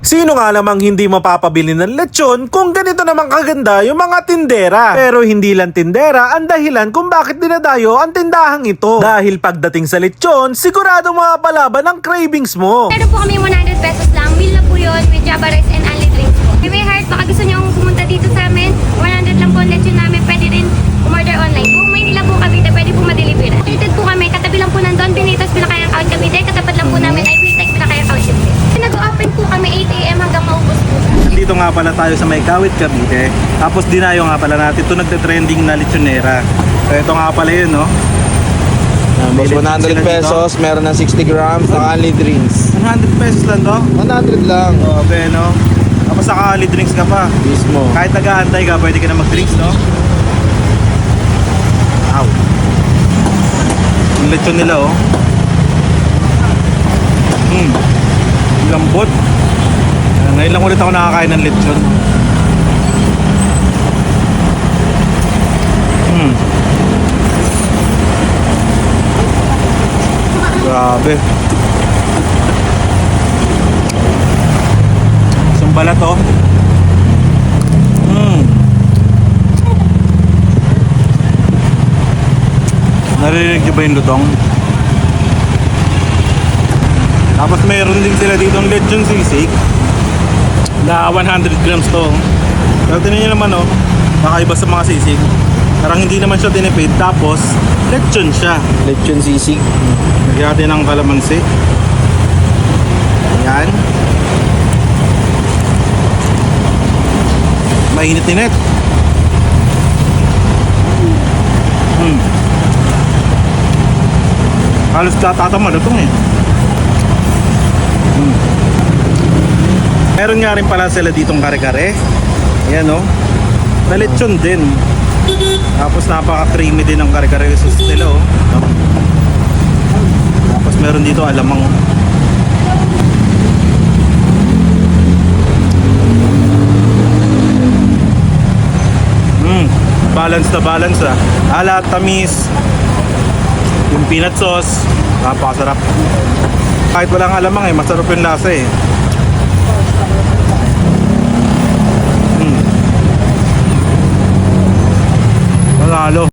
Sino nga namang hindi mapapabili ng lechon kung ganito namang kaganda yung mga tindera? Pero hindi lang tindera ang dahilan kung bakit dinadayo ang tindahang ito. Dahil pagdating sa lechon, sigurado mapapalaban ang cravings mo. Meron po kami 100 pesos lang. Meal na po yun with Java rice and only drinks po. May heart, baka gusto nyo pumunta dito sa amin. 100 lang po ang lechon namin. Pwede rin umorder online. Kung may nila po Cavite, pwede po ma-deliver. Dito po kami, katabi lang po ng Don Benito's Pinakayang Count Cavite. Katapat lang po namin ay Wiltex Pinakayang Count Cavite. Nag-open po kami 8 AM hanggang maubos po. Dito nga pala tayo sa May Kawit, Cavite. Tapos dinayo nga pala natin ito nagte-trending na lechonera. So ito nga pala yun, no? Boss, May 100 lechon sila pesos, meron ng 60 grams, saka only drinks. 100 pesos lang to? 100 lang. Grabe, no? Tapos saka drinks ka pa. Mismo. Kahit nag-aantay ka, pwede ka na mag-drinks, no? Wow. Yung lechon nila, oh. Lambot. Ngayon lang ulit ako nakakain ng lechon. Grabe. Isang balat, oh. Narinig niyo ba yung lutong? Tapos mayroon din sila dito ng lechon sisig na 100 grams to. Pero tingnan nyo naman, oh, kakaiba sa mga sisig. Parang hindi naman siya tinipid. Tapos lechon siya. Lechon sisig. Lagyan natin ng kalamansi. Ayan. Mainit-init. Halos tatama na itong eh. Meron nga rin pala sila ditong kare-kare. Ayan, oh. Na lechon din. Tapos napaka-creamy din ang kare-kare sauce nila, oh. Tapos meron dito alamang. Balance na balance, ah. Alat, tamis. Yung peanut sauce, napakasarap. Kahit walang alamang eh, masarap yung lasa eh. Panalo.